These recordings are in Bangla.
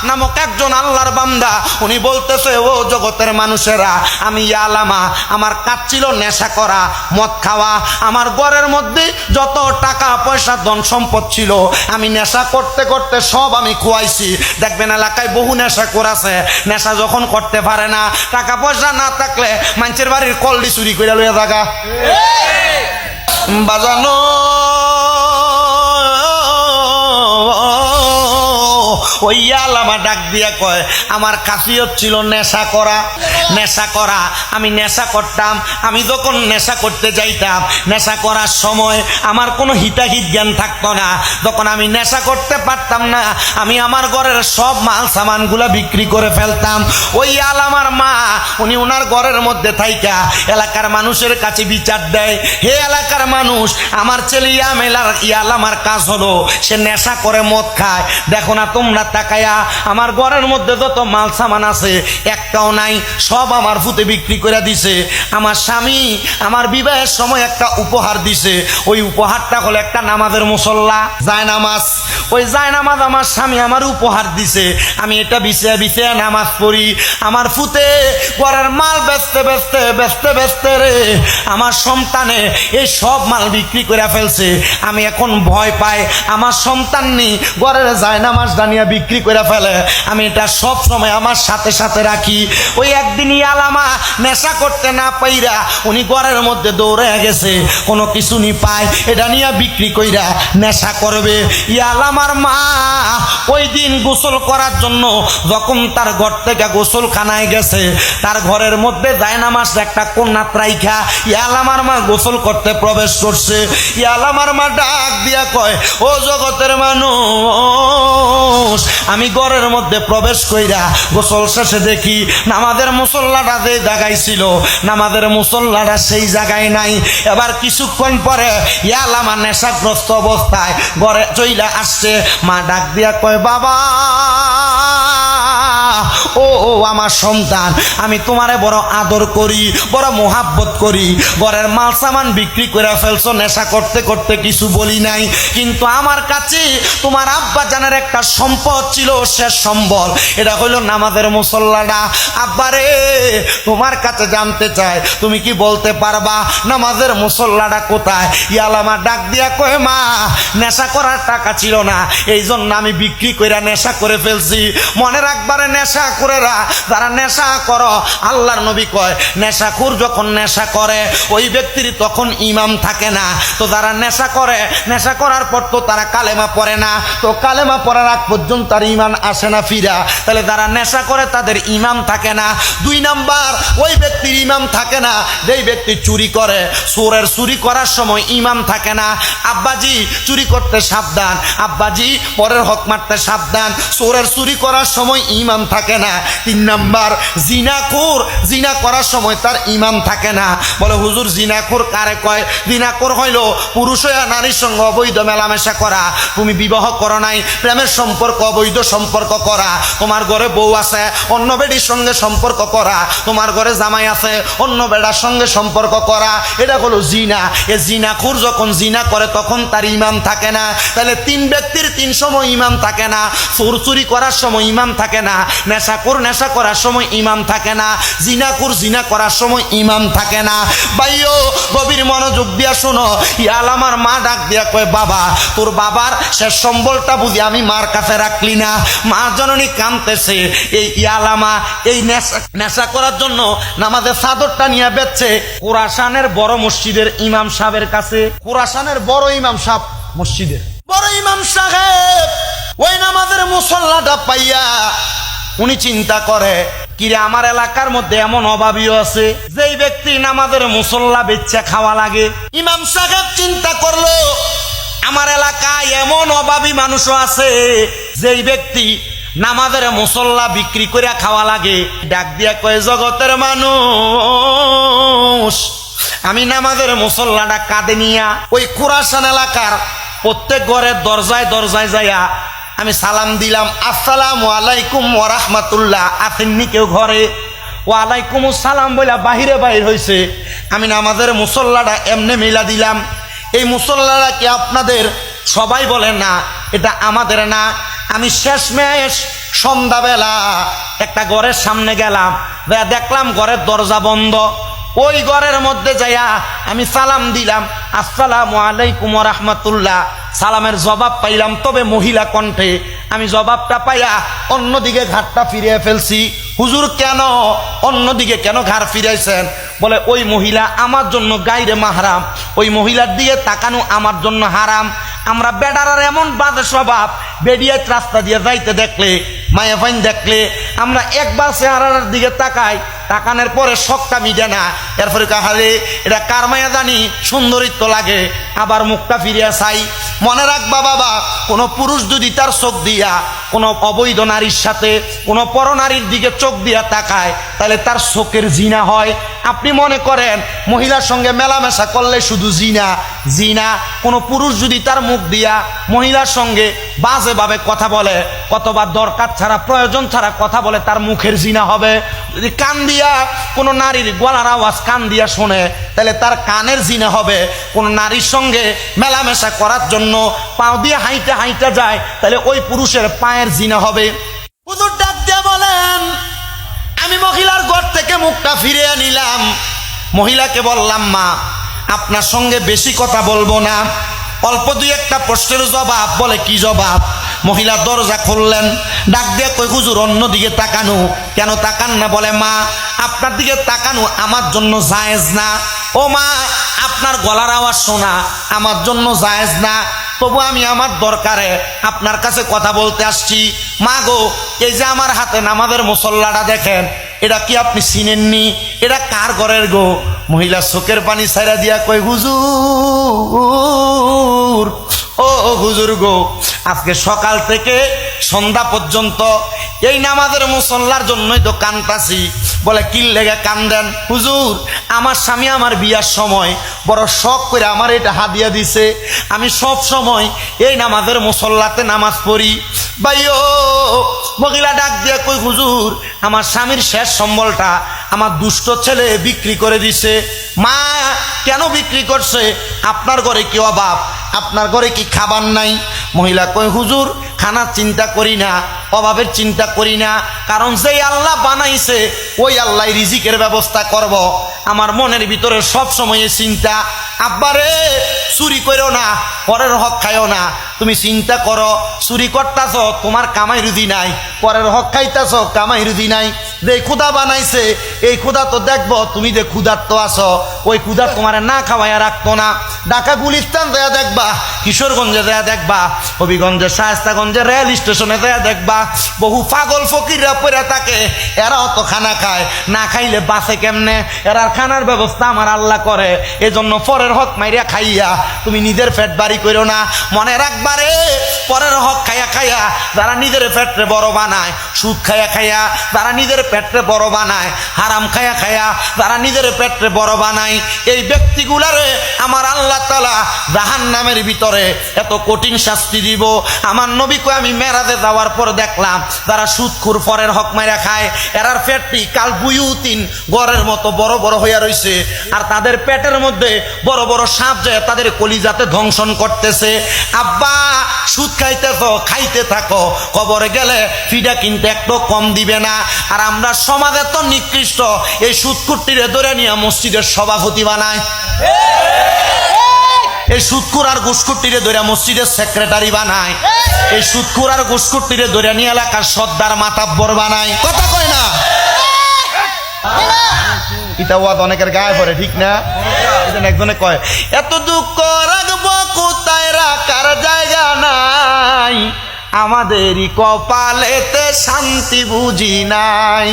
নামক একজন আল্লাহর বান্দা, উনি বলতেছে, ও জগতের মানুষেরা, আমি ইয়ালামা, আমার কাজ ছিল নেশা করা, মদ খাওয়া। আমার ঘরের মধ্যে যত টাকা পয়সা ধন সম্পদ ছিল, আমি নেশা করতে করতে সব আমি খুয়াইছি। দেখবেন এলাকায় বহু নেশা করেছে, নেশা যখন করতে পারে না, টাকা পয়সা না থাকলে মানুষের বাড়ির কলডি চুরি করে লইয়া থাকা। বাজানো ওই আলামা ডাক দিয়া কয়, আমার খাসিয়ত ছিল নেশা করা, নেশা করা। আমি নেশা করতাম। আমি যখন নেশা করতে যাইতাম, নেশা করার সময় আমার কোনো হিতাহিত জ্ঞান থাকতো না। যখন আমি নেশা করতে পারতাম না, আমি আমার ঘরের সব মাল সামানগুলা বিক্রি করে ফেলতাম। ওই আলামার মা, উনি ওনার ঘরের মধ্যে থাইকা এলাকার মানুষের কাছে বিচার দেয়, হে এলাকার মানুষ, আমার ছেলে ইয়ালামার কাজ হলো সে নেশা করে মদ খায়। দেখো না তোমরা তাকায়া, আমার ঘরের মধ্যে যত মাল সামান আছে একটাও নাই, সব আমার ফুতে বিক্রি করে দিছে। আমার স্বামী আমার বিবাহের সময় একটা উপহার দিছে, ওই উপহারটা হলো একটা নামাজের মুসল্লা, জায়নামাজ। ওই জায়নামাজ আমার স্বামী আমার উপহার দিছে, আমি এটা বিছিয়ে বিছিয়ে নামাজ পড়ি। আমার ফুতে ঘরের মাল বেচতে বেচতে বেচতে বেচতে রে আমার সন্তানে এই সব মাল বিক্রি করে ফেলছে। আমি এখন ভয় পাই, আমার সন্তান নি ঘরের জায়নামাজ দানিয়া বিক্রি করে ফেলে। আমি এটা সব সময় আমার সাথে সাথে রাখি। ওই একদিন ইয়ালামা নেশা করতে না পাইরা উনি ঘরের মধ্যে দৌড়ে গেছে, কোনো কিছু নি পায়, এটা নিয়ে বিক্রি কইরা নেশা করবে। ইয়ালামার মা ওই দিন গোসল করার জন্য যখন তার ঘর থেকে গোসলখানায় গেছে, তার ঘরের মধ্যে জায়নামাজ একটা কন্যা রাইখা ইয়ালামার মা গোসল করতে প্রবেশ করছে। ইয়ালামার মা ডাক দিয়া কয়, ও জগতের মানুষ, আমি ঘরের মধ্যে প্রবেশ কইরা গোসল শেষে দেখি নামাজের মুসল্লাটা যে জায়গায় ছিল, নামাজের মুসল্লাটা সেই জায়গায় নাই। এবার কিছুক্ষণ পরে ইয়ালামা নেশাগ্রস্ত অবস্থায় ঘরে চইলা আসছে। মা ডাক দিয়া কয়, বাবা, ও আমার সন্তান, আমি তোমারে বড় আদর করি, বড় মোহাব্বত করি। ঘরের মাল সামান বিক্রি করে ফেলছো, নেশা করতে করতে কিছু বলি নাই, কিন্তু আমার কাছে তোমার আব্বা জানের একটা সম্পদ ছিল, শেষ সম্বল, এটা হইল নামাজের মুসল্লাটা। আব্বারে, তোমার কাছে জানতে চাই, তুমি কি বলতে পারবা নামাজের মুসল্লাটা কোথায়? ইয়ালামা ডাক দিয়া কয়, মা, নেশা করার টাকা ছিল না, এই জন্য আমি বিক্রি করে নেশা করে ফেলছি। মনে রাখবারে নেশা করেরা, যারা নেশা করো, আল্লাহর নবী কয়, নেশাখোর যখন নেশা করে ওই ব্যক্তির তখন ইমাম থাকে না। তো যারা নেশা করে, নেশা করার পর তো তারা কালেমা পড়ে না, তো কালেমা পড়ার আগ পর্যন্ত তার ইমান আসে না ফিরা। তাহলে যারা নেশা করে তাদের ইমাম থাকে না। 2 নাম্বার, ওই ব্যক্তির ইমাম থাকে না যেই ব্যক্তি চুরি করে। চোরের চুরি করার সময় ইমাম থাকে না। আব্বাজি চুরি করতে সাবধান, আব্বাজি পরের হক মারতে সাবধান। চোরের চুরি করার সময় ইমাম থাকে না। 3 নাম্বার, জিনাখোর, জিনা করার সময় তার ইমাম থাকে না। বলে হুজুর, জিনাখোর কারে কয়? জিনাখোর হইল পুরুষ হইয়া নারীর সঙ্গে অবৈধ মেলামেশা করা। তুমি বিবাহ করো নাই, প্রেমের সম্পর্ক, অবৈধ সম্পর্ক করা। তোমার ঘরে বউ আছে, অন্য বেডির সঙ্গে সম্পর্ক করা। তোমার ঘরে জামাই আছে, অন্য বেড়ার সঙ্গে সম্পর্ক করা, এটা হলো জিনা। এ জিনাখোর যখন জিনা করে তখন তার ইমাম থাকে না। তাহলে 3 ব্যক্তির 3 সময় ইমাম থাকে না। চোর চুরি করার সময় ইমাম থাকে না, নেশাখোর নেশা করার সময় ইমাম থাকে না, জিনাখোর জিনা করার সময় ইমাম থাকে না। ভাইও, গভীর মনোযোগ দিয়া শোনো। ইয়ালামার মা ডাক দিয়া কয়, বাবা, তোর বাবার শেষ সম্বলটা বুঝি আমি মার কাছে রাখলি না। মা জননী কাঁদতেছে। এই ইয়ালামা এই নেশা করার জন্য নামাজের চাদরটা নিয়ে বেচছে খোরাসানের বড় মসজিদের ইমাম সাহেবের কাছে। খোরাসানের বড় ইমাম সাহেব, মসজিদের বড় ইমাম সাহেব ওই নামাজের মুসল্লাটা পাইয়া উনি চিন্তা করে, কিরে, আমার এলাকার মধ্যে এমন অভাবীও আছে যেই ব্যক্তি নামাজের মুসল্লা বেচে খাওয়া লাগে। ইমাম সাহেব চিন্তা করলো, আমার এলাকায় এমন অভাবী মানুষও আছে যেই ব্যক্তি নামাজের মুসল্লা বিক্রি করে খাওয়া লাগে। ডাক দিয়া কয়, জগতের মানুষ, আমি নামাজের মুসল্লাটা কাঁধে নিয়া ওই খোরাসান এলাকার প্রত্যেক ঘরের দরজায় দরজায় যাইয়া আমি সালাম দিলাম, আসসালামু আলাইকুম ওয়া রাহমাতুল্লাহ, আসেননি কেউ ঘরে? ওয়ালাইকুম আসসালাম বলে বাহিরে বাহির হয়েছে। আমি নামাজের মুসল্লাটা এমনি মিলা দিলাম। এই মুসল্লাটা কি আপনাদের? সবাই বলে না, এটা আমাদের না। আমি শেষমেশ সন্ধ্যাবেলা একটা ঘরের সামনে গেলাম, দেখলাম ঘরের দরজা বন্ধ। ওই ঘরের মধ্যে যাইয়া আমি সালাম দিলাম, আসসালামু আলাইকুম ওয়া রাহমাতুল্লাহ। সালামের জবাব পাইলাম, তবে মহিলা কণ্ঠে। আমি জবাবটা পাইয়া অন্যদিকে ঘাটটা ফিরিয়ে ফেলছি। হুজুর কেন অন্যদিকে কেন ঘাড় ফিরাইছেন? বলে ওই মহিলা আমার জন্য গায়রে মাহরাম, ওই মহিলার দিকে তাকানো আমার জন্য হারাম। আমরা বেডারার এমন বাজে স্বভাব, বেরিয়ে রাস্তা দিয়ে যাইতে দেখলে, মায়া ফাইন দেখলে আমরা একবার চেহারার দিকে তাকাই, তাকানোর পরে শখটা মিটে না। এরপরে কাহারে এটা কার মায়া জানি, সুন্দরিত্ব লাগে, আবার মুখটা ফিরিয়া চাই। মনে রাখবা বাবা, কোনো পুরুষ যদি তার চোখ দিয়া কোনো অবৈধ নারীর সাথে কোনো পরনারীর দিকে চোখ দিয়া তাকায়, তাহলে তার চোখের জিনা হয়। আপনি মনে করেন মহিলার সঙ্গে মেলামেশা করলে শুধু জিনা? জিনা। কোনো পুরুষ যদি তার মুখ দিয়া মহিলার সঙ্গে বাজেভাবে কথা বলে, অথবা দরকার ছাড়া প্রয়োজন ছাড়া কথা বলে, তার মুখের জিনা হবে। যদি কান দিয়া কোনো নারীর গলার আওয়াজ কান দিয়া শোনে, তাহলে তার কানের জিনা হবে। কোনো নারীর সঙ্গে মেলামেশা করার জন্য পাও দিয়ে হাইটা হাইটা যায়, তাহলে ওই পুরুষের পায়ের জিনা হবে। হুজুর ডাক দিয়ে বলেন, আমি মহিলার ঘর থেকে মুখটা ফিরিয়ে নিলাম। মহিলাকে বললাম, মা আপনার সঙ্গে বেশি কথা বলবো না, অল্প দুই একটা প্রশ্নের জবাব। বলে কি জবাব? মহিলা দরজা খুললেন, ডাক দিয়ে কই, হুজুর অন্যদিকে তাকানো কেন? তাকান না? বলে মা আপনার দিকে তাকানো আমার জন্য জায়েজ না। ও মা, আপনার গলার আওয়াজ শোনা আমার জন্য জায়েজ না, তবু আমি আমার দরকারে আপনার কাছে কথা বলতে আসছি। মা গো, এই যে আমার হাতে নামাজের মুসল্লাটা দেখেন, এটা কি আপনি চিনেননি? এটা কার ঘরের গো? মহিলা চোখের পানি ছাইরা দিয়া কই, হুজুর, ও হুজুর গো, আজকে সকাল থেকে সন্ধ্যা পর্যন্ত এই নামাজের মুসল্লার জন্যই তো কান্দাছি। বলে কি লেগে কান্দেন? হুজুর আমার স্বামী আমার বিয়ার সময় বড় শখ করে আমার এটা হাদিয়া দিছে, আমি সব সময় এই নামাজের মুসল্লাতে নামাজ পড়ি। ভাইও, মহিলা ডাক দিয়ে কই, হুজুর আমার স্বামীর শেষ সম্বলটা আমার দুষ্ট ছেলে বিক্রি করে দিছে। মা কেন বিক্রি করছে? আপনার ঘরে কি অভাব? আপনার ঘরে কি খাবার নাই? মহিলা কই, হুজুর খানার চিন্তা করি না, অভাবের চিন্তা করি না, কারণ যেই আল্লাহ বানাইছে ওই আল্লাহ রিজিকের ব্যবস্থা করব। আমার মনের ভিতরে সব সময় চিন্তা, আব্বারে চুরি করো না, পরের হক খাইও না। তুমি চিন্তা করো, চুরি করতাছ তোমার কামাই রুজি নাই, পরের হক খাইতাছ কামাই রুজি নাই। যে ক্ষুধা বানাইছে এই ক্ষুধা তো দেখবো, তুমি যে ক্ষুধার্ত আছো ওই ক্ষুধা তোমার না খাওয়াইয়া রাখতো না। ঢাকা গুলিস্তান দেয়া দেখবা, কিশোরগঞ্জে দেয়া দেখবা, হবিগঞ্জে শায়েস্তাগঞ্জে রেল স্টেশনে দেয়া দেখবা, বহু পাগল ফকিররা পড়ে থাকে, এরাও তো খানা খায়, না খাইলে বাঁচে কেমনে? এরার খানার ব্যবস্থা আমার আল্লাহ করে। এজন্য পরের হক মাইরা খাইয়া তুমি নিজের পেট বাড়ি করো না। মনে রাখবারে, পরের হক খাইয়া খাইয়া যারা নিজের পেটে বড় বানায়, সুদ খাইয়া খাইয়া যারা নিজের পেটে বড় বানায়, হারাম খাইয়া খাইয়া যারা নিজের পেটে বড় বানায়, এই ব্যক্তিগুলারে আমার আল্লাহ তাআলা জাহান্নামের ভিতরে এত কঠিন শাস্তি দিব। আমার নবীকে আমি মেরাজে যাওয়ার পর দেখলাম, যারা সুদখোর পরের হক মাইরা খায়, এরার পেটটি কাল বুয়ুতিন গড়ের মতো বড় বড় হইয়া রইছে, আর তাদের পেটের মধ্যে বড় বড় সাপ যায় তাদের কলিজাতে ধ্বংসন করতেছে। আব্বা সুদ খাইতেছ, খাইতে থাকো, কবরে গেলে ফিডা কিন্তু একটু কম দিবে না। আর আমরা সমাজে তো নিকৃষ্ট, এই সুদকুটিরে ধরে নিয়ে মসজিদের সভাপতি বানায়, এই সুদকুর আর ঘুষকুটিরে ধরে মসজিদের সেক্রেটারি বানায়, এই সুদকুর আর ঘুষকুটিরে ধরে নিয়ে এলাকার সর্দার মাতাব্বর বানায়। কথা কয় না? এটা ওয়াদ অনেকের গায়ে পড়ে, ঠিক না? একজনে কয়, এত দুঃখ রাখবো কোথায়, রাখার জায়গা নাই, আমাদেরই কপালেতে শান্তি বুঝি নাই,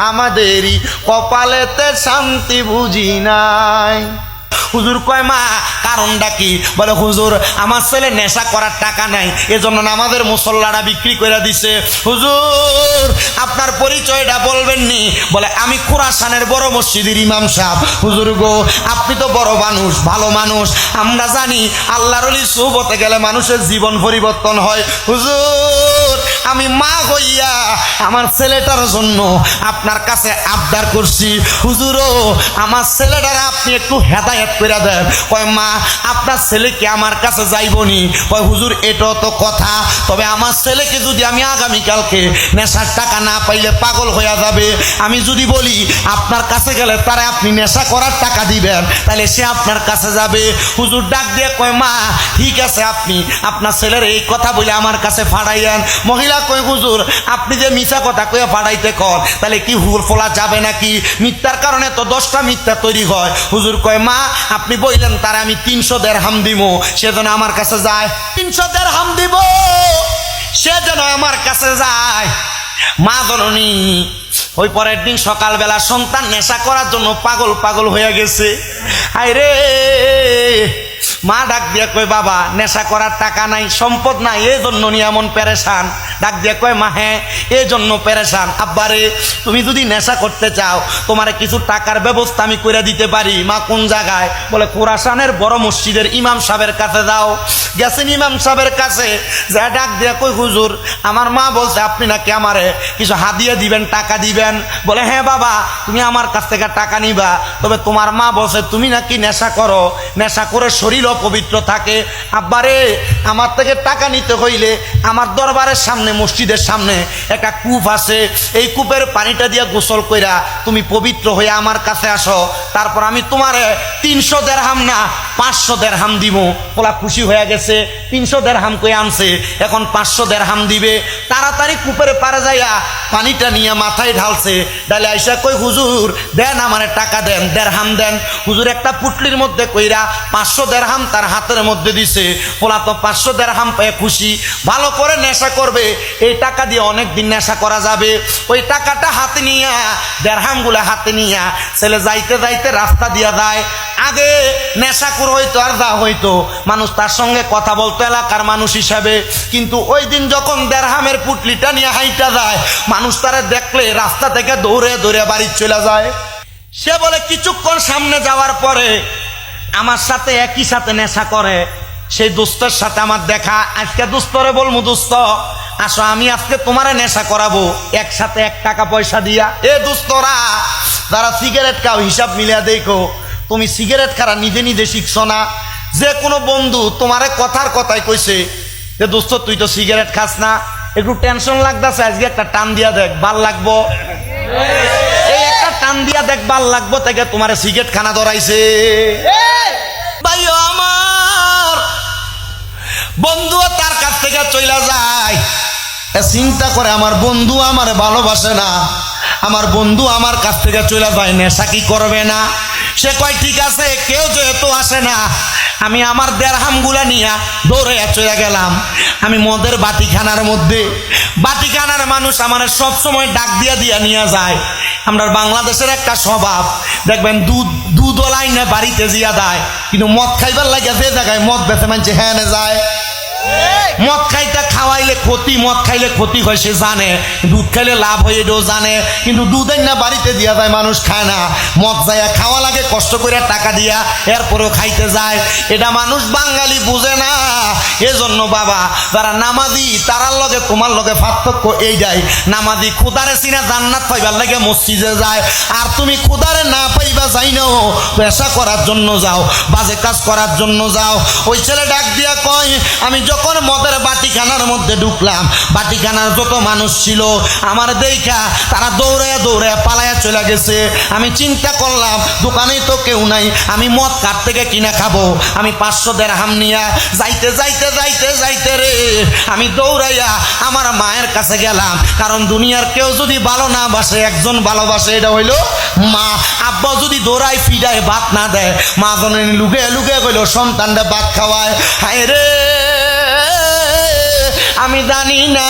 আমাদেরই কপালেতে শান্তি বুঝি নাই। হুজুর কয়, মা কারণটা কি? বলে হুজুর আমার ছেলে নেশা করার টাকা নাই, এজন্য নামাজের মুসল্লাটা বিক্রি করে দিছে। হুজুর আপনার পরিচয়টা বলবেন নি? বলে আমি খোরাসানের বড় মসজিদের ইমাম সাহেব। হুজুর গো, আপনি তো বড় মানুষ, ভালো মানুষ, আমরা জানি আল্লাহর ওলির সুহবতে গেলে মানুষের জীবন পরিবর্তন হয়। হুজুর আমি মা হইয়া আমার ছেলেটার জন্য আপনার কাছে আবদার করছি, হুজুরও আমার ছেলেটারে আপনি একটু হেদায়েত করে দেন। কয় মা আপনার ছেলেকে আমার কাছে যাইবনি। কয় হুজুর এটাও তো কথা, তবে আমার ছেলেকে যদি আমি আগামীকালকে নেশার টাকা না পাইলে পাগল হইয়া যাবে, আমি যদি বলি আপনার কাছে গেলে তারে আপনি নেশা করার টাকা দিবেন, তাহলে সে আপনার কাছে যাবে। হুজুর ডাক দিয়ে কয় মা ঠিক আছে, আপনি আপনার ছেলের এই কথা বলে আমার কাছে ফাড়াইয়েন। মহিলা কয় হুজুর আপনি যে মিথ্যা কথা কয়ে ফাড়াইতে কর, তাহলে কি হুর ফোলা যাবে নাকি? মিথ্যার কারণে তো 10টা মিথ্যা তৈরি হয়। হুজুর কয় মা আপনি বললেন তারে আমি 300 দিরহাম দিব, সে যেন আমার কাছে যায়। 300 দিরহাম দিব, সে যেন আমার কাছে যায়। মা জননী ওই পরের দিন সকালবেলা সন্তান নেশা করার জন্য পাগল পাগল হয়ে গেছে। হায় রে, মা ডাক দিয়ে কয় বাবা নেশা করার টাকা নাই, সম্পদ নাই, এই জন্য নিয়ে এমন পেরেশান। ডাক দিয়ে কয় মা হ্যাঁ এই জন্য পেরেশান। আব্বারে তুমি যদি নেশা করতে চাও তোমার কিছু টাকার ব্যবস্থা আমি করে দিতে পারি। মা কোন জায়গায়? বলে খোরাসানের বড় মসজিদের ইমাম সাহেবের কাছে যাও। গেছেন ইমাম সাহেবের কাছে, যা ডাক দিয়ে কই হুজুর আমার মা বলছে আপনি নাকি আমারে কিছু হাদিয়া দিবেন, টাকা দিবেন। বলে হ্যাঁ বাবা তুমি আমার কাছ থেকে টাকা নিবা, তবে তোমার মা বলছে তুমি নাকি নেশা করো, নেশা করে শরীর অপবিত্র থাকে। আব্বারে আমার থেকে টাকা নিতে হইলে আমার দরবারের সামনে মসজিদের সামনে একটা কূপ আছে, এই কূপের পানিটা দিয়ে গোসল কইরা তুমি পবিত্র হয়ে আমার কাছে আসো, তারপর আমি তোমারে 300 দিরহাম না 500 দিরহাম দিব। পোলা খুশি হয়ে গেছে, 300 দিরহাম কই আনছে, এখন 500 দিরহাম দিবে। তাড়াতাড়ি কূপের পারে যাইয়া পানিটা নিয়ে মাথায় ঢালছে, ডালে আইসা কই হুজুর দেন আমারে টাকা দেন, দিরহাম দেন। হুজুর একটা পুটলির মধ্যে কইরা 500 দিরহাম তার হাতের মধ্যে দিছে। পোলা তো 500 দিরহাম পেয়ে খুশি, ভালো করে নেশা করবে, এই টাকা দিয়ে অনেক দিন নেশা করা যাবে। ওই টাকাটা হাতে নিয়া দিরহামগুলো হাতে নিয়া ছেলে যাইতে যাইতে রাস্তা দিয়া যায়। আগে নেশাখোর হইতো আর যা হইতো মানুষ তার সঙ্গে কথা বলতো এলাকার মানুষ হিসাবে, কিন্তু ওই দিন যখন দিরহামের পুটলিটা নিয়ে হাইটা যায় মানুষ তারা দেখলে রাস্তা থেকে দৌড়ে দৌড়ে বাড়ি চলে যায়। সে বলে কিছুক্ষণ সামনে যাওয়ার পরে আমার সাথে একই সাথে নেশা করে সেই দোস্তের সাথে আমার দেখা। আজকে দোস্তরে বলবো দোস্ত আসো আমি আজকে তোমারে নেশা করাবো, একসাথে 1 টাকা পয়সা দিয়া। এ দোস্তরা যারা সিগারেট খাও হিসাব মিলিয়া দেখো, তুমি সিগারেট খারা নিজে নিজে শিখছো না। যে কোনো বন্ধু তোমারে কথার কথাই কইছে যে দোস্ত তুই তো সিগারেট খাস না, একটু টেনশন লাগতেছে, আজকে একটা টান দিয়া দেখ ভাল লাগবো, এই একটা টান দিয়া দেখ ভাল লাগবো, থেকে তোমারে সিগারেট খানা ধরাইছে। ভাইও আমার বন্ধুও তার কাছ থেকে চইলা যায়, চিন্তা করে আমার বন্ধু আমারে ভালোবাসে না, আমার বন্ধু আমার কাছ থেকে চলে যায়, নেশা কি করবে না? সে কয় ঠিক আছে কেউ যেহেতু আসে না, আমি আমার দিরহামগুলা নিয়ে দৌড়ে চলে গেলাম। আমি মদের বাটিখানার মধ্যে, বাটিখানার মানুষ আমার সব সময় ডাক দিয়া দিয়া নিয়ে যায়। আমরা বাংলাদেশের একটা স্বভাব দেখবেন দুধ লাইনে বাড়িতে জিয়া দেয়, কিন্তু মদ খাইবার লাগে যে জায়গায় মদ বেঁচে মানছে হ্যাঁ যায়। মদ খাইতে খাওয়াইলে ক্ষতি, মদ খাইলে ক্ষতি হয় সে জানে, দুধ খাইলে লাভ হয় এটাও জানে, কিন্তু দুধ না বাড়িতে দিয়া যায় মানুষ খায় না, মদ যায় খাওয়া লাগে কষ্ট করে টাকা দিয়া, এরপরেও খাইতে যায়। এটা মানুষ বাঙালি বুঝে না। এজন্য বাবা যারা নামাজি তারার লগে তোমার লগে পার্থক্য এইটাই, নামাজি খুদারে চিনা জান্নাত পাইবার লাগে মসজিদে যায়, আর তুমি খুদারে না পাইবা যাই না পেশা করার জন্য যাও, বাজে কাজ করার জন্য যাও। ওই ছেলে ডাক দিয়া কয় আমি যখন মদের বাটিখানার মধ্যে ঢুকলাম, বাটিখানার যত মানুষ ছিল আমার দেখা তারা দৌড়ে দৌড়ে পালায়া চলে গেছে। আমি চিন্তা করলাম দোকানেই তো কেউ নাই, আমি মদ কার থেকে কিনা খাবো? আমি 500 দিরহাম নিয়া যাইতে যাইতে যাইতে যাইতে রে আমি দৌড়াইয়া আমার মায়ের কাছে গেলাম, কারণ দুনিয়ার কেউ যদি ভালো না বাসে একজন ভালোবাসে, এটা হইল মা। আব্বা যদি দৌড়াই ফিডায় ভাত না দেয়, মা জননী লুকে লুকে কইল সন্তানটা ভাত খাওয়ায়। হায় রে আমি জানি না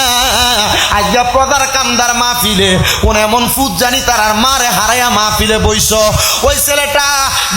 আজকে আজকে প্রদার কামদার মাহফিলে কোন এমন ফুট জানি তার আর মারে হারাইয়া মাহফিলে বইস। ওই ছেলেটা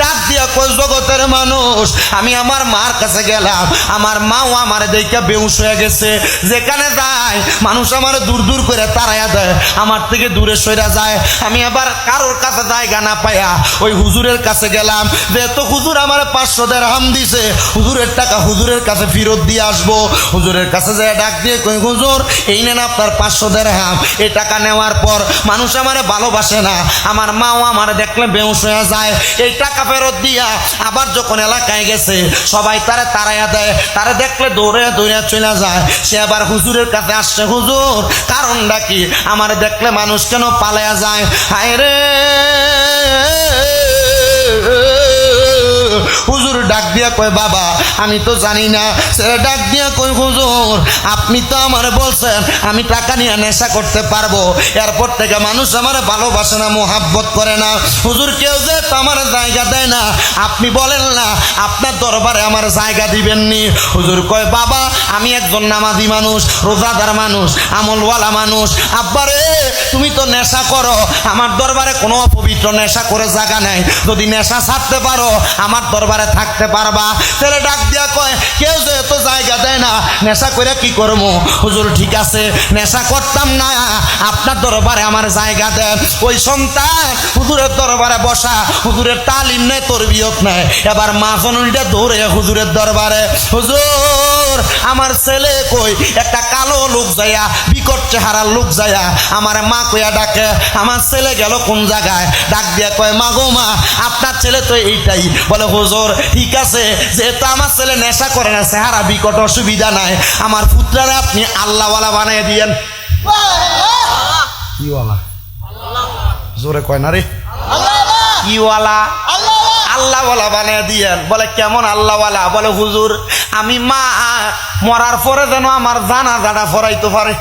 ডাক দিয়া কই জগতের মানুষ আমি আমার মার কাছে গেলাম, আমার মাও আমার দেখে বেহুশ হয়ে গেছে, যেখানে যায় মানুষ আমার দূর দূর করে তাড়াইয়া দেয়, আমার থেকে দূরে সইরা যায়। আমি আবার কারোর কাছে জায়গা না পাইয়া ওই হুজুরের কাছে গেলাম, যেহেতু হুজুর আমার 500 দিরহাম দিছে, হুজুরের টাকা হুজুরের কাছে ফেরত দিয়ে আসবো। হুজুরের কাছে যায় ডাক দিয়ে কই হুজুর এই নেন আপনার 500 দিরহাম। এই টাকা নেওয়ার পর মানুষ আমার ভালোবাসে না, আমার মাও আমার দেখলে বেহুশ হয়ে যায়। এই টাকা ফেরত দিয়া আবার যখন এলাকায় গেছে সবাই তারে তাড়াইয়া দেয়, তারে দেখলে দৌড়ে দৌড়ে চলে যায়। সে আবার হুজুরের কাছে আসছে, হুজুর কারণটা কি, আমার দেখলে মানুষ কেন পালায়া যায়? হায় রে হুজুর ডাক দিয়া কয় বাবা আমি তো জানি না। সে ডাক দিয়া কয় হুজুর আপনি তো আমার বলছেন আমি টাকা নিয়ে নেশা করতে পারবো, এরপর থেকে মানুষ আমার ভালোবাসে না, মোহাব্বত করে না। হুজুর কেউ যে আমার জায়গা দেয় না, আপনি বলেন না আপনার দরবারে আমার জায়গা দিবেননি? হুজুর কয় বাবা আমি একজন নামাজি মানুষ, রোজাদার মানুষ, আমলওয়ালা মানুষ। আব্বারে তুমি তো নেশা করো, আমার দরবারে কোনো অপবিত্র নেশা করে জায়গা নেই, যদি নেশা ছাড়তে পারো আমার দরবারে থাকতে পারবা। ছেলে ডাক দিয়া কয় কেউ যেহেতু জায়গা দেয় না নেশা করে কি করবো? হুজুর ঠিক আছে নেশা করতাম না, আপনার দরবারে আমার জায়গা দেন। ওই সন্তান হুজুরের দরবারে বসা, হুজুরের তালিম নেই, তরবিয়ত নেই, এবার মা জননীটা দৌড়ে হুজুরের দরবারে, হুজুর আমার ছেলে কই? একটা কালো লোক যাইয়া, বিকট চেহারার লোক যাইয়া আমার মা কইয়া ডাকে, আমার ছেলে গেল কোন জায়গায়? ডাক দিয়া কয় মা গো মা আপনার ছেলে তো এইটাই। বলে হুজুর ঠিক আছে, যেহেতু আমার ছেলে নেশা করে না, চেহারা বিকট, অসুবিধা নাই, আমার পুত্রারে আপনি আল্লাহওয়ালা বানিয়ে দিয়েন। কি ওয়ালা? জোরে কয় না রে, কি ওয়ালা? আল্লাহওয়ালা বানিয়ে দিয়েন। বলে কেমন আল্লাহওয়ালা? বলে হুজুর আমি মা মরার পরে যেন আমার জানাজাটা পড়াইতে পারে,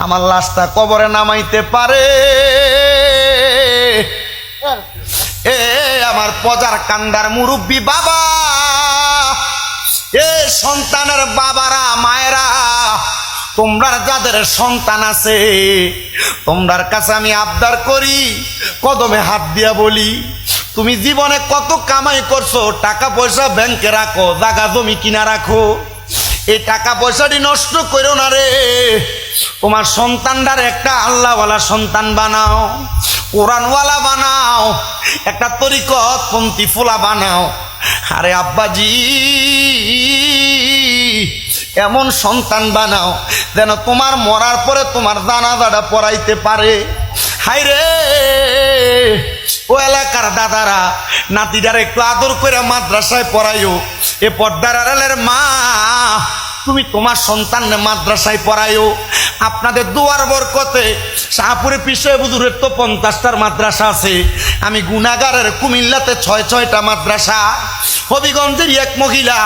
আমার লাশটা কবরে নামাইতে পারে। এ আমার পজার কান্ডার মুরব্বী বাবা, এ সন্তানের বাবারা, মায়েরা, তোমরা যাদের সন্তান আছে তোমরার কাছে আমি আবদার করি, কদমে হাত দিয়া বলি, তুমি জীবনে কত কামাই করছো, টাকা পয়সা ব্যাংকে রাখো, জায়গা জমি কিনা রাখো, এই টাকা পয়সাটি নষ্ট করো না রে। তোমার সন্তানটার একটা আল্লাহওয়ালা সন্তান বানাও, কোরআনওয়ালা বানাও, একটা তরিকত পন্থী ফোলা বানাও। আরে আব্বাজি এমন সন্তান বানাও যেন তোমার মরার পরে তোমার জানাজাটা পড়াইতে পারে। হায় রে ও এলাকার দাদারা, নাতিটার একটু আদর করে মাদ্রাসায় পড়াইও। এ পর্দার আড়ালের মা, তুমি তোমার সন্তানকে মাদ্রাসায় পড়াইও। আপনাদের দুয়ার বরকতে শাহপুরে পিছিয়ে হুজুরের তো 50টার মাদ্রাসা আছে, আমি গুনাগারের কুমিল্লাতে 6টা মাদ্রাসা। হবিগঞ্জের এক মহিলা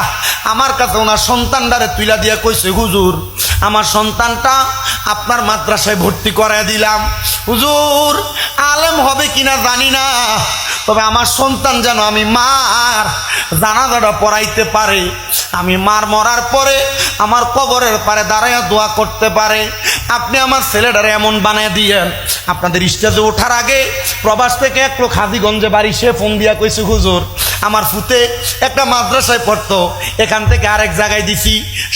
আমার কাছে ওনার সন্তানটারে তুইলা দিয়া কইছে হুজুর আমার সন্তানটা আপনার মাদ্রাসায় ভর্তি করায় দিলাম, হুজুর আলেম হবে কিনা জানি না, তবে আমার সন্তান যেন আমি মার জানাজাটা পড়াইতে পারে, আমি মার মরার পরে আমার কবরের পারে দাঁড়াইয়া দোয়া করতে পারে। আপনি আমার ছেলেটারে এমন বানিয়ে দিয়েন। আপনাদের স্টেজে ওঠার আগে প্রবাস থেকে এক লোক হাজীগঞ্জে বাড়ি, সে ফোন দিয়া কইছে হুজুর আমার ফুতে একটা মাদ্রাসায় পড়তো, এখান থেকে আরেক জায়গায় দিছি,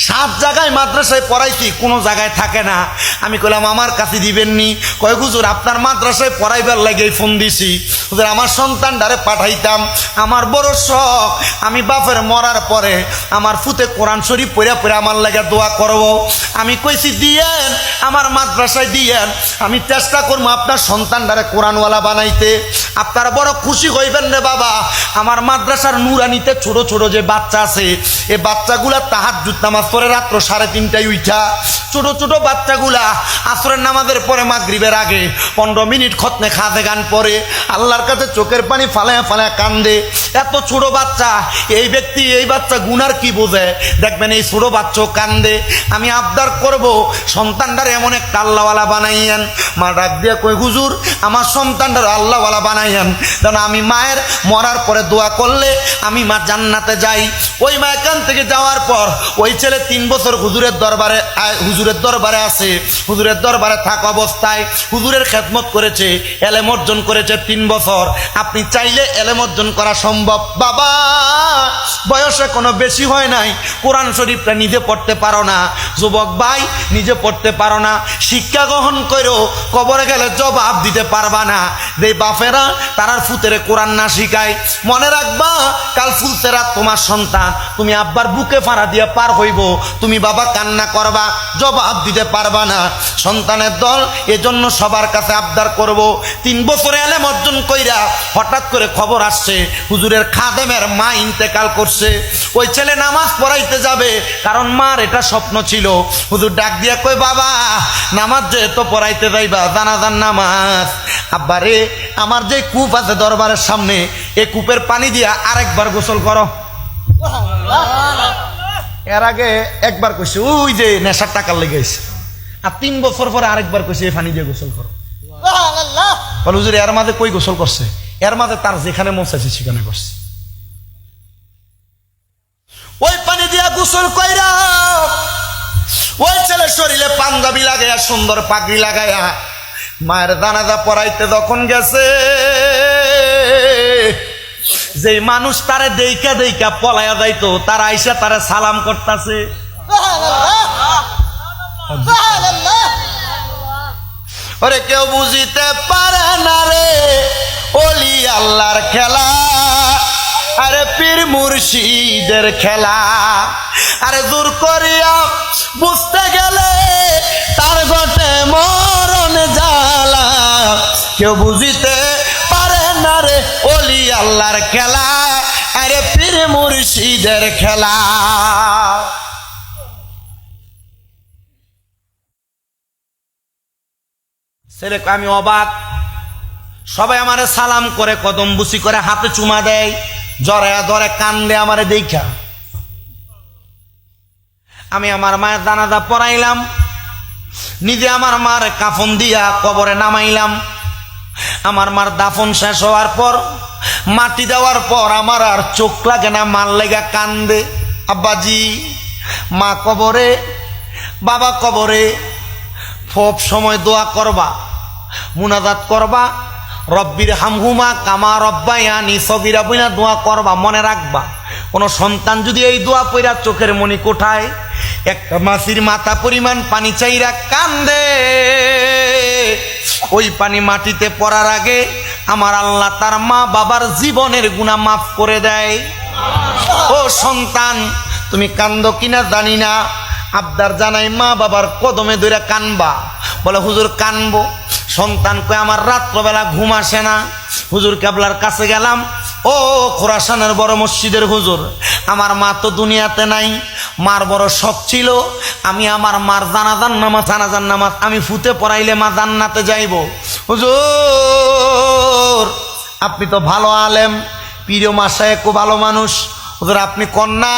7 জায়গায় মাদ্রাসায় পড়াইছি, কোনো জায়গায় থাকে না। আমি কইলাম আমার কাছে দিবেননি? কয় হুজুর আপনার মাদ্রাসায় পড়াইবার লাগে ফোন দিছি, হুজুর আমার সন্তানটারে পাঠাইতাম, আমার বড় শখ আমি বাপের মরার পরে আমার ফুতে কোরআন শরীফ পড়ে পড়ে আমার লাগে দোয়া করব। আমি কইছি দিয়েন, আমার মাদ্রাসায় দিয়েন, আমি চেষ্টা করবো আপনার সন্তানটারে কোরআনওয়ালা বানাইতে। আপনারা বড় খুশি হইবেন রে বাবা, আমার মাদ্রাসার নুরানিতে ছোট ছোট যে বাচ্চা আছে, এই বাচ্চাগুলা তাহাজ্জুদ নামাজ পড়ে রাত্র 3:30টায় উঠা, ছোট ছোট বাচ্চাগুলা আসরের নামাজের পরে মাগরিবের আগে 15 মিনিট খতনে খাদে গান পড়ে আল্লাহর কাছে চোখের পানি ফালায়া ফালায়া কান্দে। এত ছোট বাচ্চা, এই ব্যক্তি এই বাচ্চা গুনার কি বোঝে, দেখবেন এই ছোট বাচ্চাও কান্দে। আমি আবদার করব সন্তানটার এমন একটা আল্লাহওয়ালা বানাইয়েন। মা ডাক দিয়ে কই হুজুর আমার সন্তানটার আল্লাহওয়ালা বানাইয়েন, যেন আমি মায়ের মরার পরে দোয়া করলে আমি মা জান্নাতে যাই। ওই মা এখান থেকে যাওয়ার পর ওই ছেলে 3 বছর হুজুরের দরবারে আছে। হুজুরের দরবারে থাকা অবস্থায় হুজুরের খেদমত করেছে, এলেম অর্জন করেছে 3 বছর। আপনি চাইলে এলেম অর্জন করা সম্ভব। বাবা বয়সে কোনো বেশি হয় নাই, কোরআন শরীফটা নিজে পড়তে পারো না, যুবক ভাই নিজে পড়তে পারো না, শিক্ষা গ্রহণ করো, কবরে গেলে জবাব দিতে পারবা না। যে বাপেরা তারার ফুতেরে কোরআন না শিখায়, মনে রাখবা কাল ফুলতেরা তোমার সন্তান, তুমি আব্বার বুকে ফাড়া দিয়ে পার হইব, তুমি বাবা কান্না করবা, জবাব দিতে পারবা না। সন্তানের দল এজন্য সবার কাছে আবদার করব। 3 বছরে এলেম অর্জন কইরা হঠাৎ করে খবর আসছে হুজুরের খাদেমের মা ইন্তেকাল করছে। ওই ছেলে নামাজ পড়াইতে যাবে, কারণ মার এটা স্বপ্ন ছিল। হুজুর ডাক দিয়া কই, বাবা নামাজ যেহেতু পড়াইতে যাইবা, জানাজার নামাজ, আব্বারে আমার যে কূপ আছে দরবারের সামনে, এই কূপের পানি দিয়া আরেকবার গোসল করো। এর আগে একবার কইছে ওই যে নেশার টাকার লেগে গেছে, আর 3 বছর পরে আরেকবার কইছে এই পানি দিয়ে গোসল করো। বল হুজুর এর মাঝে কই গোসল করছে? এর মাঝে তার যেখানে মন চাইছে সেখানে করছে। ওই পানি দিয়া গোসল কইরা ওই ছেলে শরীরে পাঞ্জাবি লাগাইয়া সুন্দর পাগড়ি লাগাইয়া মায়ের জানাজা পড়াইতে যখন গেছে, যে মানুষ তারে দেইকা দেইকা পলায়া যাইতো, তারা আইসা তারে সালাম করতেছে। ওরে কেউ বুঝিতে পারে না রে ওলি আল্লাহর খেলা, আরে পীর মুর্শিদের খেলা। আরে দূর করিয়া বুঝতে গেলে তার ঘটে মরণ জ্বালা, কেউ বুঝিতে পারে না রে ওলি আল্লাহর খেলা, আরে পীর মুর্শিদের খেলা। ছেলে আমি অবাক, সবাই আমারে সালাম করে, কদম বুসি করে, হাতে চুমা দেয়, জড়ায়া ধরে কান্দে আমারে দেখা। আমি আমার মায়ের জানাজা পড়াইলাম, নিজে আমার মার কাফন দিয়া কবরে নামাইলাম। আমার মার দাফন শেষ হওয়ার পর, মাটি দেওয়ার পর আমার আর চোখ লাগে না, মার লেগা কান্দে। আব্বাজি মা কবরে, বাবা কবরে, সব সময় দোয়া করবা, মুনাজাত করবা, রব্বির হামহুমা কামা রব্বায়ানি সগীরা বইনা দোয়া করবা। মনে রাখবা কোন সন্তান যদি এই দোয়া পইরা চোখের মনি কোঠায় একটা মাছির মাথা পরিমাণ পানি চাইরা কান্দে, ওই পানি মাটিতে পড়ার আগে আমার আল্লাহ তার মা বাবার জীবনের গুনাহ মাফ করে দেয়। ও সন্তান তুমি কান্দো কিনা জানি না, আবদার জানাই মা বাবার কদমে ধরে কানবা। বলে হুজুর কানবো। সন্তান কয় আমার রাত্রবেলা ঘুম আসে না। হুজুর কেবলার কাছে গেলাম, ও খোরাসানের বড় মসজিদের হুজুর, আমার মা তো দুনিয়াতে নাই, মার বড় শখ ছিল আমি আমার মার জানাজার নামাজ আমি ফুতে পড়াইলে মা জান্নাতে যাইব। হুজুর আপনি তো ভালো আলেম, প্রিয় মাসায় খুব ভালো মানুষ, হুজুর আপনি কন্যা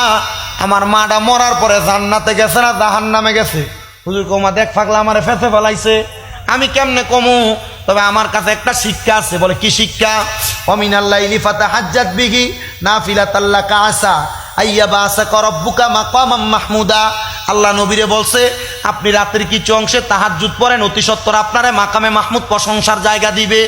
আমার মাটা মরার পরে জান্নাতে গেছে না জাহান্নামে গেছে? হুজুর কমা দেখ ফাগলা আমারে ফেঁসে ফেলাইছে, আমি কেমনে কমু? তবে আমার কাছে একটা শিক্ষা আছে। বলে কি শিক্ষা? অমিনাল্লাইলি ফাতাহাজ্জাত বিহি নাফিলাতাল্লাকা আসা আইয়াবাসাকা রাব্বুকা মাকামাম মাহমুদা। আল্লাহ নবীরে বলছে আপনি রাতের কিছু অংশে তাহাজ্জুদ পড়েন, অতি সত্বর আপনারে মাকামে মাহমুদ প্রশংসার জায়গা দিবে।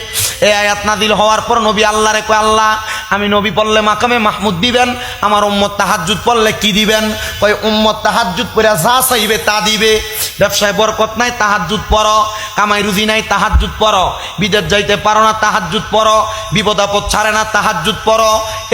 এই আয়াত নাযিল হওয়ার পর নবী আল্লাহরে কয়, আল্লাহ আমি নবী পড়লে মাকামে মাহমুদ দিবেন, আমার উম্মত তাহাজ্জুদ পড়লে কি দিবেন? কয় উম্মত তাহাজ্জুদ পড়া যা চাইবে তা দিবে। ব্যবসায় বরকত নাই তাহাজ্জুদ পড়ো, কামাই রুজি নাই তাহাজ্জুদ পড়ো, বিদেশ যাইতে পারো না তাহাজ্জুদ পড়ো, বিপদ আপদ ছাড়ে না তাহাজ্জুদ পড়ো।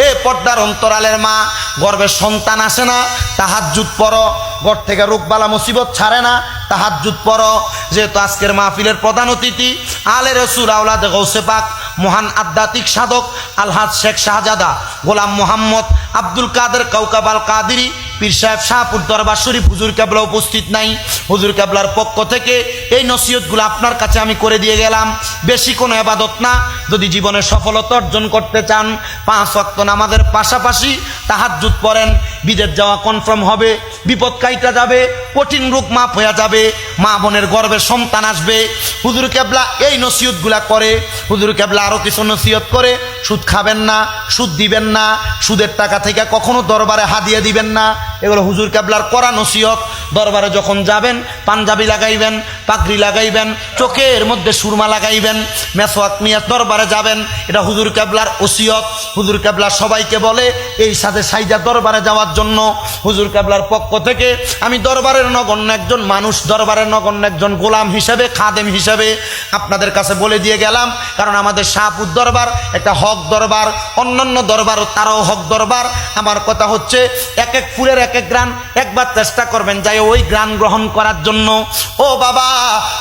এ পর্দার অন্তরালের মা, গর্ভে সন্তান আসে না তাহাজ্জুদ পড়ো, ঘর থেকে রোগবালা মুসিবত ছাড়ে না তাহাজ্জুদ পড়ো। যেহেতু আজকের মাহফিলের প্রধান অতিথি আলে রসুল আওলাদ গৌসে পাক মহান আধ্যাত্মিক সাধক আলহাজ শেখ শাহজাদা গোলাম মোহাম্মদ আব্দুল কাদের কাউকাব আল কাদেরী পীর সাহেব শাহপুর দরবার শরীফ হুজুর কেবলা উপস্থিত নাই। হুজুর কেবলার পক্ষ থেকে এই নসিহতগুলো আপনার কাছে আমি করে দিয়ে গেলাম। বেশি কোনো ইবাদত না, যদি জীবনে সফলতা অর্জন করতে চান 5 ওয়াক্ত নামাজের পাশাপাশি তাহাজ্জুদ পড়েন। বিদেশ যাওয়া কনফার্ম হবে, বিপদ কাইটা যাবে, কঠিন রোগ মাপ হয়ে যাবে, মা বোনের গর্ভে সন্তান আসবে। হুজুর কেবলা এই নসিহতগুলা করে। হুজুর কেবলা আরো কিছু নসিহত করে, সুদ খাবেন না, সুদ দিবেন না, সুদের টাকা থেকে কখনো দরবারে হাদিয়া দিবেন না। এগুলো হুজুর কেবলার করা নসিহত। দরবারে যখন যাবেন পাঞ্জাবি লাগাইবেন, পাগড়ি লাগাইবেন, চোখের মধ্যে সুরমা লাগাইবেন, মেসওয়াক নিয়ে দরবারে যাবেন। এটা হুজুর কেবলার ওসিয়ত। হুজুর কেবলা সবাইকে বলে এই সাথে সাইজা দরবারে যাওয়ার জন্য। হুজুর কেবলার পক্ষ থেকে আমি দরবারের নগণ্য একজন মানুষ, দরবারের নগণ্য একজন গোলাম হিসেবে, খাদেম হিসেবে আপনাদের কাছে বলে দিয়ে গেলাম। কারণ আমাদের শাহপুর দরবার একটা হক দরবার, অন্যান্য দরবার তারাও হক দরবার। আমার কথা হচ্ছে এক এক ফুলের এক এক গ্রান, একবার চেষ্টা করবেন যাই ওই গ্রান গ্রহণ করার জন্য। ও বাবা,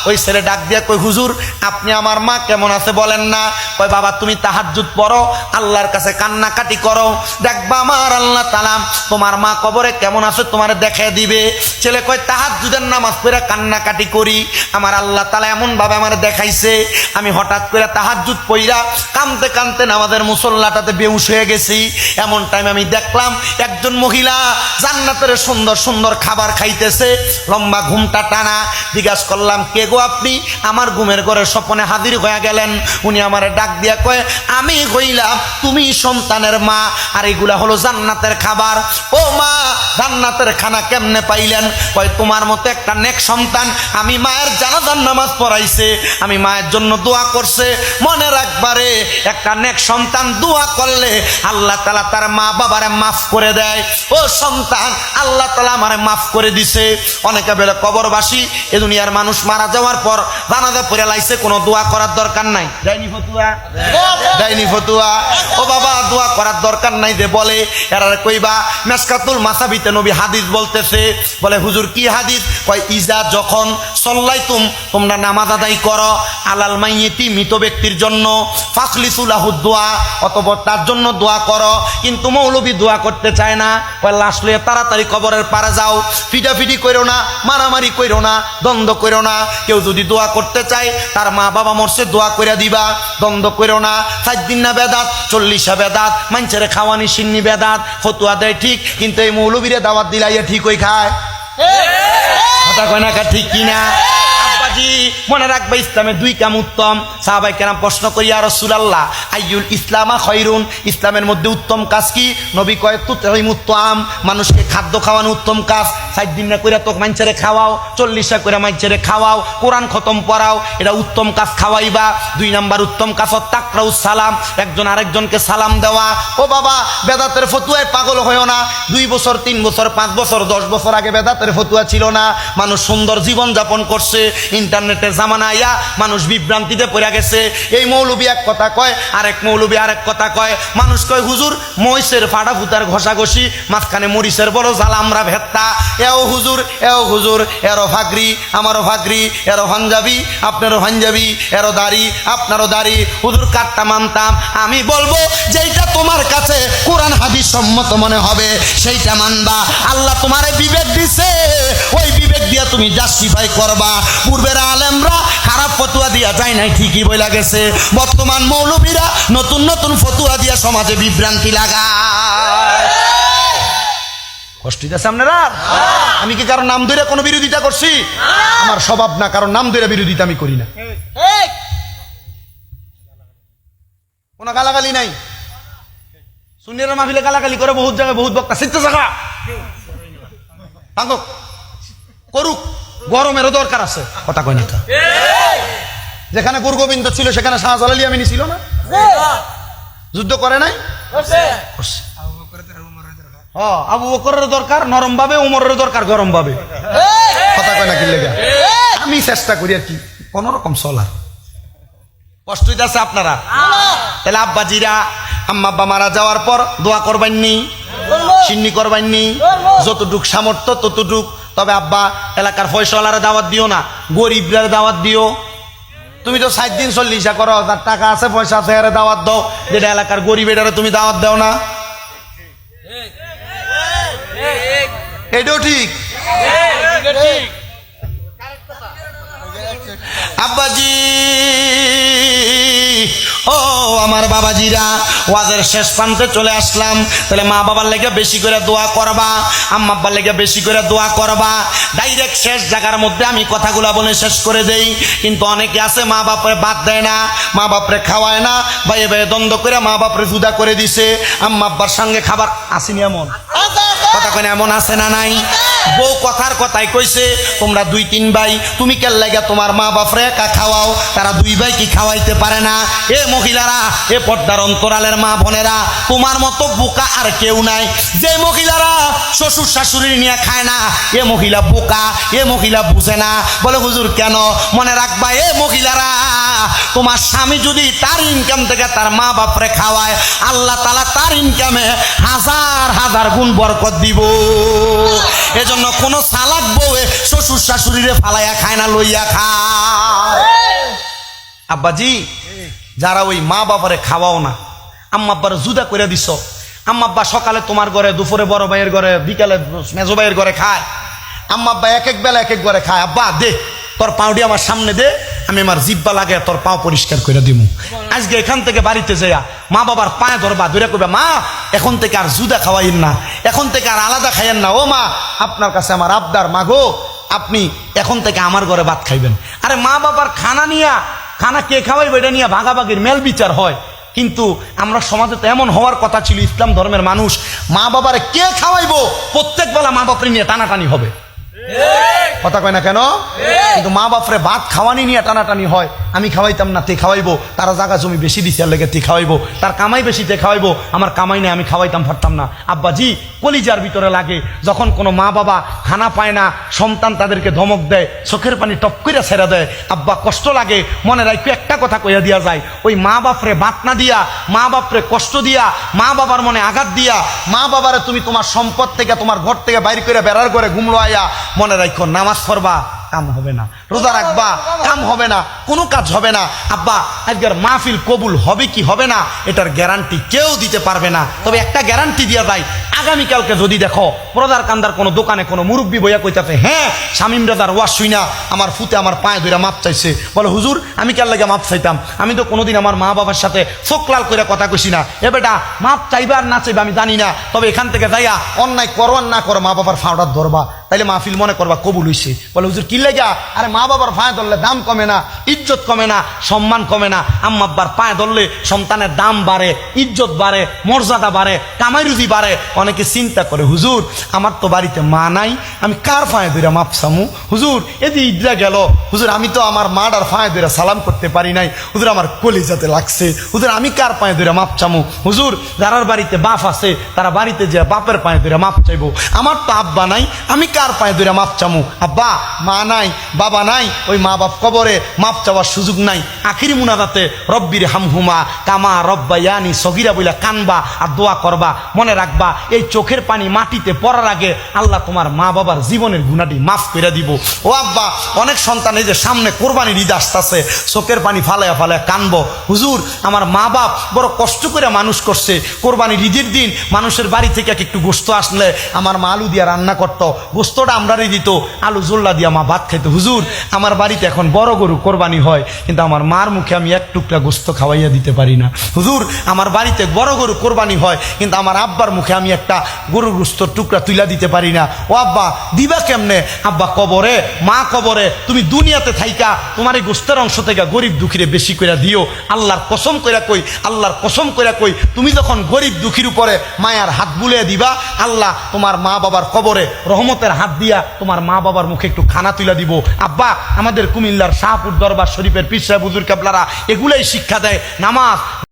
ওই ছেলে ডাক দিয়া কই হুজুর আপনি আমার মা কেমন আছে বলেন না। কয় বাবা তুমি তাহাজ্জুদ পড়ো, আল্লাহর কাছে কান্নাকাটি করো, দেখবা আমার আল্লাহ তাআলা তোমার মা কবরে কেমন আছে তোমারে দেখায় দিবে। ছেলে কয় তাহাজ্জুদের নামাজ পড়ে কান্নাকাটি করি, আমার আল্লাহ তাআলা এমন ভাবে আমার দেখাইছে, আমি হঠাৎ করে তাহাজ্জুদ পড়া কাঁদতে কাঁদতে নামাজের মুসল্লাটাতে বেহুশ হয়ে গেছি। এমন টাইম আমি দেখলাম একজন মহিলা জান্নাতের সুন্দর সুন্দর খাবার খাইতেছে, লম্বা ঘুমটা টানা। জিজ্ঞাসা করলাম কে গো আপনি? আমার ঘুমের ঘরে স্বপ্নে হাজির হয়ে গেলেন। উনি আমারে ডাক দিয়া কয় আমি হইলাম তুমি সন্তানের মা, আর এগুলা হলো জান্নাতের খাবার। ও মা, জান্নাতের খানা কেমনে পাইলেন? কয় তোমার মতো একটা নেক সন্তান আমি মায়ের জানাজার নামাজ পড়াইছে, আমি মায়ের জন্য দোয়া করছে। মনে রাখবারে একটা নেক সন্তান দোয়া করলে আল্লাহ তাআলা তার মা বাবারে মাফ করে দেয়। ও সন্তান, আল্লাহ তাআলা আমারে মাফ করে দিছে। অনেকে বলে কবরবাসী এ দুনিয়ার মানুষ মারা যাওয়ার পর জানাজা পড়ে লাইছে, কোনো দোয়া করার দরকার নাই। দেয়নি ফতুয়া? দেয়নি ফতুয়া? ও বাবা, দোয়া করার দরকার নাই যে বলে এরা কইবা মেশকাতুল মাসাবিতে নবী হাদিস বলতেছে। বলে হুজুর কি হাদিস? কয় ইজা যখন সল্লাইতুম তোমরা নামাজ আদায় করো আলাল মাইয়িতি মৃত ব্যক্তির জন্য, ফাখলিসু লাহু দোয়া অতঃপর তার জন্য দোয়া করো। কিন্তু মৌলবী দোয়া করতে চায় না, কয় লাশ লইয়া তাড়াতাড়ি কবরের পারে যাও, ফিটাফিটি কইরো না, মারামারি কইরো না, দ্বন্দ্ব কইরো না। কেউ যদি দোয়া করতে চায় তার মা বাবা মরছে দোয়া কইরা দিবা, দ্বন্দ্ব কইরো না। 7 দিন না বেদাত, 40 বেদাত, মানুষের খাওয়ানি সিন্নি বেদাত, ফতুয়া দেয় ঠিক, কিন্তু এই মৌলবীরে দাওয়াত দিলাইয়া ঠিক হই খায়। কথা কয় না ঠিক কিনা? মনে রাখবে ইসলামের 2 কাম উত্তম। সাহাবায়ে কেরাম প্রশ্ন করি ইয়া রাসূলুল্লাহ আইয়ুল ইসলামা খায়রুন, ইসলামের মধ্যে উত্তম কাজ কি? নবী কয় তুতঈমুত তাআম, মানুষকে খাদ্য খাওয়ানো উত্তম কাজ। 7 দিন না কইরা তো মানুষেরে খাওয়াও, 40 কইরা মানুষেরে খাওয়াও, কোরআন খতম পড়াও, এটা উত্তম কাজ খাওয়াইবা। 2 নাম্বার উত্তম কাজ তাকরাউস সালাম, একজন আরেকজনকে সালাম দেওয়া। ও বাবা, বেদাতের ফতুয়ায় পাগল হইও না। 2 বছর 3 বছর 5 বছর 10 বছর আগে বেদাতের ফতুয়া ছিল না, মানুষ সুন্দর জীবন যাপন করছে। ইন্টারনেটের জামানা আইয়া মানুষ বিভ্রান্তিতে পড়ে গেছে। এই মৌলবী এক কথা কয়, আরেক মৌলবী আরেক কথা কয়। মানুষ কয় হুজুর মহিষের ফাটা ফুটার ঘষাঘষি, মাঝখানে মরিচের বড় জাল আমরা ভেত্তা। এও হুজুর, এও হুজুর, এরও ফাগরি, আমারও ফাগরি, এরও পাঞ্জাবি, আপনারও পাঞ্জাবি, এরও দাড়ি, আপনারও দাড়ি। হুজুর কাটটা মানতাম। আমি বলবো যেইটা তোমার কাছে কোরআন হাদিস সম্মত মনে হবে সেইটা মানবা। আল্লাহ তোমারে বিবেক দিছে, ওই বিবেক দিয়া তুমি জাস্টিফাই করবা। পূর্বের আলেমরা খারাপ ফতুয়া দিয়া যায় নাই, ঠিকই বইলা গেছে। বর্তমান মৌলবীরা নতুন নতুন ফতুয়া দিয়া সমাজে বিভ্রান্তি লাগায়। কষ্ট দিতেছে আপনারা? আমি কি কারণ নাম ধরে কোনো বিরোধিতা করছি? আমার স্বভাব না, কারণ নাম ধরে বিরোধিতা আমি করি না। কোনো গালাগালি নাই। সুন্নিরা মাহফিলে গালাগালি করে বহুত জায়গায়, বহুত বক্তা শিখতে থাকা করুক, গরমেরও দরকার আছে। কথা কয় না? যেখানে গুরগোবিন্দ ছিল সেখানে শাহজালাল ইয়ামানি ছিল না? যুদ্ধ করে নাই? আবু বকরের দরকার নরম ভাবে, উমরের দরকার গরম ভাবে। কথা কয় না কি লেগে? আমি চেষ্টা করি আর কি কোন রকম চলার। কষ্ট হইতেছে আপনারা? তাহলে আব্বাজিরা আম্মা আব্বা মারা যাওয়ার পর দোয়া করবেননি, সিন্নি করবেননি, যতটুক সামর্থ্য ততটুক। তবে আব্বা এলাকার ফয়সালারে দাওয়াত দিও না, গরিবরা দাওয়াত দিও। তুমি তো 7 দিন 40 করো, তার টাকা আছে পয়সা আছে, এর দাওয়াত দাও। যেটা এলাকার গরিব এটারে তুমি দাওয়াত দাও না, এটাও ঠিক। আব্বাজি ও আমার বাবাজিরা, ওয়াজের শেষ প্রান্তে চলে আসলাম। তাহলে মা বাবার লেগে বেশি করে দোয়া করবা, আম্মা আব্বার লেগে বেশি করে দোয়া করবা। ডাইরেক্ট শেষ জায়গার মধ্যে আমি কথাগুলা বলে শেষ করে দেই। কিন্তু অনেকে আছে মা বাপরে বাদ দেয় না, মা বাপরে খাওয়ায় না, ভাইয়ে ভাইয়ে দ্বন্দ্ব করে মা বাপরে জুদা করে দিছে। আম্মা আব্বার সঙ্গে খাবার আসেনি এমন কথা কয় এমন আছে না নাই? বউ কথার কথাই কইছে, তোমরা 2-3 ভাই, তুমি কেন লাগে তোমার মা বাপরে একা খাওয়াও, তারা 2 ভাই কি খাওয়াইতে পারে না? এ মহিলারা, এ পর্দার অন্তরালের মা বোনেরা, তোমার মতো বোকা আর কেউ নাই। যে মহিলারা শ্বশুর শাশুড়ি নিয়ে খায় না, এ মহিলা বোকা, এ মহিলা বুঝে না। বলে হুজুর কেন? মনে রাখবা এ মহিলারা, তোমার স্বামী যদি তার ইনকাম থেকে তার মা বাপরে খাওয়ায়, আল্লাহ তাআলা তার ইনকামে হাজার হাজার গুণ বরকত দিব। এজন্য কোন সালাক বউয়ে শ্বশুর শাশুড়িরে ফালাইয়া খায় না, লইয়া খায়। আব্বাজি, যারা ওই মা বাবারে খাওয়াও না, আম্মা আব্বারে জুদা করে দিছ, আম্মা আব্বা সকালে তোমার ঘরে, দুপুরে বড় ভাইয়ের ঘরে, বিকালে মেজো ভাইয়ের ঘরে খায়, আম্মা আব্বা এক এক বেলা এক এক ঘরে খায়। আব্বা দে তোর পাউডি আমার সামনে দে, আমি আমার জিব্বা লাগে তোর পাও পরিষ্কার করে দিব। আজকে এখান থেকে বাড়িতে যাইয়া মা বাবার পায়ে ধরবা, ধরে কইবা মা এখন থেকে আর জুদা খাওয়াইন না, এখন থেকে আর আলাদা খাইয়েন না। ও মা, আপনার কাছে আমার আবদার, মাগো আপনি এখন থেকে আমার ঘরে ভাত খাইবেন। আরে মা বাবার খানা নিয়া, খানা কে খাওয়াইবে এটা নিয়ে ভাগাভাগির মেল বিচার হয়। কিন্তু আমরা সমাজে তো এমন হওয়ার কথা ছিল, ইসলাম ধর্মের মানুষ, মা বাবারে কে খাওয়াইবো প্রত্যেক বেলা মা বাপরে নিয়ে টানাটানি হবে। কথা কয় না কেন? কিন্তু মা বাপরে ভাত খাওয়ানি নিয়ে টানাটানি হয়। আমি খাওয়াইতাম না, তে খাওয়াইবো, তারা জায়গা জমি বেশি দিছে লেগে তে খাওয়াইবো, তার কামাই বেশি তে খাওয়াইবো, আমার কামাই নেই আমি খাওয়াইতাম পারতাম না। আব্বাজি, কলিজার ভিতরে লাগে যখন কোনো মা বাবা খানা পায় না, সন্তান তাদেরকে ধমক দেয়, চোখের পানি টপ করে ছেড়ে দেয়, আব্বা কষ্ট লাগে। মনে রাখো একটা কথা কইয়া দিয়া যায়, ওই মা বাপরে ভাত না দিয়া, মা বাপরে কষ্ট দিয়া, মা বাবার মনে আঘাত দিয়া, মা বাবারে তুমি তোমার সম্পদ থেকে, তোমার ঘর থেকে বাইর করে বেড়ার করে ঘুমলো আয়া, মনে রাখো নামাজ পড়বা কাম হবে না, রোজা রাখবা কাম হবে না, কোনো কাজ হবে না। আব্বা আজকের মাহফিল কবুল হবে কি হবে না এটার গ্যারান্টি কেউ দিতে পারবে না। তবে একটা গ্যারান্টি দিয়া যায়, আগামীকালকে যদি দেখো প্রদার কান্দার কোনো দোকানে কোনো মুরব্বী বইয়া কইতাছে, হ্যাঁ শামীম রাজার ওয়াজ শুইনা আমার ফুতে আমার পায়ে ধরে মাপ চাইছে, বলে হুজুর আমি কার লাগে মাপ চাইতাম, আমি তো কোনোদিন আমার মা বাবার সাথে চোখ লাল করে কথা কইছি না। এ বেটা মাপ চাইবা আর না চাইবা আমি জানি না, তবে এখান থেকে যাইয়া অন্যায় করো আর না করো মা বাবার ফাওড়ার ধরবা, তাইলে মাহফিল মনে করবা কবুল হইছে। বলে হুজুর কি লাগা? আরে মা বাবার পায়ে ধরলে দাম কমে না, ইজ্জত কমে না, সম্মান কমে না। আম্মা আব্বার পায়ে ধরলে সন্তানের দাম বাড়ে, ইজ্জত বাড়ে, মর্যাদা বাড়ে, কামাই রুজি বাড়ে। অনেকে চিন্তা করে হুজুর আমার তো বাড়িতে মা নাই, আমি কার পায়ে ধরে মাপ চামু? হুজুর এদি ঈদরা গেল, হুজুর আমি তো আমার মাডার পায়ে ধরে সালাম করতে পারি নাই, হুজুর আমার কলিজাতে লাগছে, হুজুর আমি কার পায়ে ধরে মাপ চামু? হুজুর যারার বাড়িতে বাপ আছে তারা বাড়িতে যে বাপের পায়ে ধরে মাপ চাইবো, আমার তো আব্বা নাই, আমি কার পায়ে ধরে মাপ চামু? আব্বা মা নাই, বাবা নাই, ওই মা বাপ কবরে মাপ চাওয়ার সুযোগ নাই। আখিরি মুনাজাতে রব্বির হামহুমা কামা রব্বায়ানি সগীরা বইলা কানবা আর দোয়া করবা। মনে রাখবা এই চোখের পানি মাটিতে পড়ার আগে আল্লাহ তোমার মা বাবার জীবনের গুনাহটি মাফ করে দিব। ও আব্বা, অনেক সন্তান এই যে সামনে কোরবানির ঈদ আসতেছে, চোখের পানি ফালাইয়া ফালাইয়া কানবো, হুজুর আমার মা বাপ বড় কষ্ট করে মানুষ করছে, কোরবানির ঈদের দিন মানুষের বাড়ি থেকে একটু গোস্ত আসলে আমার মা আলু দিয়া রান্না করতো, গোস্তটা আমরারই দিত, আলু জোল্লা দিয়া মা ভাত খাইতো। হুজুর আমার বাড়িতে এখন বড় গরু কোরবানি হয়, কিন্তু আমার মার মুখে আমি এক টুকরা গোস্ত খাওয়াইয়া দিতে পারি না। হুজুর আমার বাড়িতে বড় গরু কোরবানি হয়, কিন্তু আমার আব্বার মুখে আমি একটা গরুর গোস্তর টুকরা তুইলা দিতে পারি না। ও আব্বা দিবা কেমনে? আব্বা কবরে, মা কবরে, তুমি দুনিয়াতে থাইকা তোমার এই গোস্তের অংশ থেকে গরিব দুঃখীরে বেশি করে দিও। আল্লাহর কসম কইরা কই, আল্লাহর কসম কইরা কই, তুমি যখন গরিব দুঃখীর উপরে মায়ার হাত বুলিয়ে দিবা, আল্লাহ তোমার মা বাবার কবরে রহমতের হাত দিয়া তোমার মা বাবার মুখে একটু খানা তুলে দিব। আব্বা আমাদের কুমিল্লার শাহপুর দরবার শরীফের পীর সাহেব হুজুর কেবলারা এগুলাই শিক্ষা দেয়, নামাজ